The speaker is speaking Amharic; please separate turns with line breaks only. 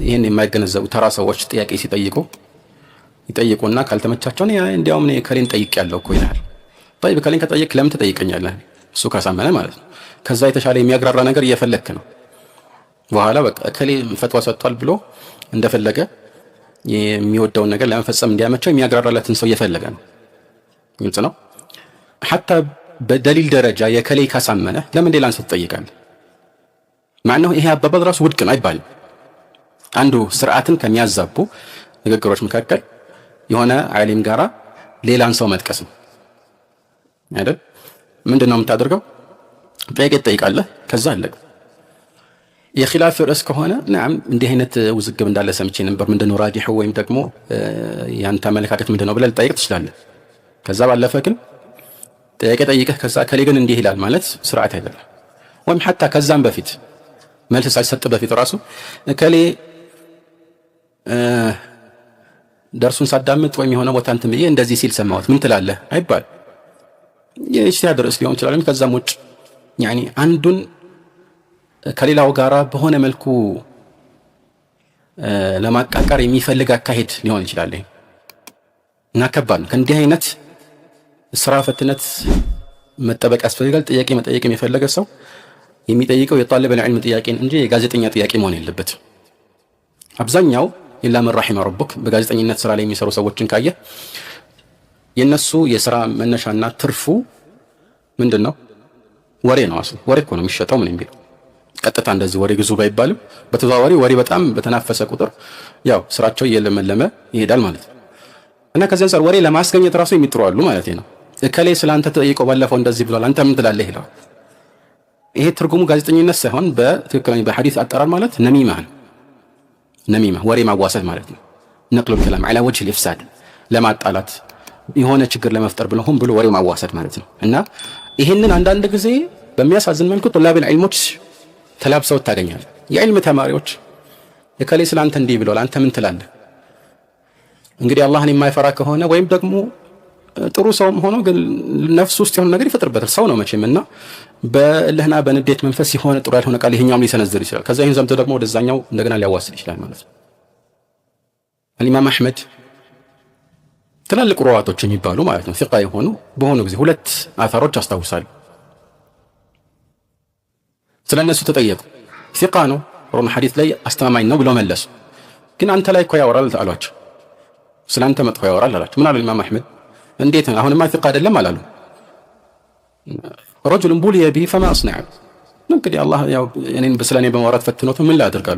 ይሄን የማይገነዘቡ ተራ ሰዎች ጥያቄ ይጠይቁና ካልተመቻቸው እንዲያውም እኔ ከሌን ጠይቄያለሁ እኮ ይላል። طيب ከሌን ከጠየቅ ለምን ትጠይቀኛለህ? እሱ ካሳመነ ማለት ነው። ከዛ የተሻለ የሚያግራራ ነገር እየፈለክ ነው። በኋላ በቃ ከሌ ፈትዋ ሰጥቷል ብሎ እንደፈለገ የሚወደውን ነገር ለመፈጸም እንዲያመቸው የሚያግራራለትን ሰው እየፈለገ ነው። ግልጽ ነው። حتى በደሊል ደረጃ የከሌ ካሳመነ ለምን ሌላን ሰው ትጠይቃለህ? ማነው ይሄ አባባል ራሱ ውድቅ ነው አይባልም። አንዱ ስርዓትን ከሚያዛቡ ንግግሮች መካከል የሆነ ዓሊም ጋራ ሌላን ሰው መጥቀስ ነው አይደል? ምንድነው የምታደርገው? ጥያቄ ትጠይቃለህ፣ ከዛ አለቀ። የኺላፍ ርዕስ ከሆነ نعم እንዲህ አይነት ውዝግብ እንዳለ ሰምቼ ነበር፣ ምንድነው ራዲሁ ወይም ደግሞ ያንተ አመለካከት ምንድነው ብለህ ልጠይቅ ትችላለህ። ከዛ ባለፈ ግን ጥያቄ ጠይቀህ ከዛ ከሌ ግን እንዲህ ይላል ማለት ስርዓት አይደለም። ወይም حتى ከዛም በፊት መልስ ሳይሰጥ በፊት ራሱ ከሌ ደርሱን ሳዳምጥ ወይም የሆነ ቦታ እንትን ብዬ እንደዚህ ሲል ሰማሁት ምን ትላለህ አይባል። የኢጅቲሃድ ርዕስ ሊሆን ይችላል። ከዛም ውጭ ያኒ አንዱን ከሌላው ጋራ በሆነ መልኩ ለማቃቃር የሚፈልግ አካሄድ ሊሆን ይችላል እና ከባድ ነው። ከእንዲህ አይነት ስራ ፈትነት መጠበቅ ያስፈልጋል። ጥያቄ መጠየቅ የሚፈልግ ሰው የሚጠይቀው የጣሊብ العلم ጥያቄን እንጂ የጋዜጠኛ ጥያቄ መሆን የለበትም። አብዛኛው ኢላ መን ረሒመ ረቡክ በጋዜጠኝነት ስራ ላይ የሚሰሩ ሰዎችን ካየ የነሱ የስራ መነሻና ትርፉ ምንድነው? ወሬ ነው። አስሉ ወሬ እኮ ነው የሚሸጠው። ምን የሚል ቀጥታ እንደዚህ ወሬ ግዙ ባይባልም በተዘዋዋሪ ወሬ በጣም በተናፈሰ ቁጥር ያው ስራቸው እየለመለመ ይሄዳል ማለት ነው። እና ከዚህ አንፃር ወሬ ለማስገኘት ራሱ የሚጥሩ አሉ ማለት ነው። እከሌ ስላንተ ተጠይቆ ባለፈው እንደዚህ ብሏል አንተ ምን ትላለህ ይላል። ይሄ ትርጉሙ ጋዜጠኝነት ሳይሆን በትክክለኛ በሐዲስ አጠራር ማለት ነሚማ ወሬ ማዋሰት ማለት ነው። ነቅሉ الكلام على وجه الافساد ለማጣላት የሆነ ችግር ለመፍጠር ብሎ ሆን ብሎ ወሬ ማዋሰት ማለት ነው። እና ይሄንን አንዳንድ ጊዜ በሚያሳዝን መልኩ طلاب العلم ተላብሰው ታገኛለህ። የዕልም ተማሪዎች የከሌ ስላንተ እንዲህ ብሏል አንተ ምን ትላለህ? እንግዲህ አላህን የማይፈራ ከሆነ ወይም ደግሞ ጥሩ ሰውም ሆኖ ግን ነፍስ ውስጥ የሆነ ነገር ይፈጥርበታል። ሰው ነው መቼም እና በለህና በንዴት መንፈስ የሆነ ጥሩ ያልሆነ ቃል ይሄኛውም ሊሰነዝር ይችላል። ከዛ ይሄን ዘምቶ ደግሞ ወደዛኛው እንደገና ሊያዋስል ይችላል ማለት ነው። ኢማም አህመድ ትላልቅ ሩዋቶች የሚባሉ ማለት ነው ፊቃ የሆኑ በሆኑ ጊዜ ሁለት አثሮች አስታውሳለሁ። ስለነሱ ተጠየቁ። ፊቃ ነው ሩን ሐዲስ ላይ አስተማማኝ ነው ብለው መለሱ። ግን አንተ ላይ እኮ ያወራል አሏቸው። ስላንተ መጥፎ ያወራል አላቸው። ምን አሉ ኢማም አህመድ? እንዴት ነው አሁንማ ፊቃ አይደለም አላሉ። ረጁል ቡሊየ ቢሂ ፈማ አስነዐ። እንግዲህ አላህ ያው እኔን በስለኔ በማውራት ፈትኖት ምን ላድርጋለሁ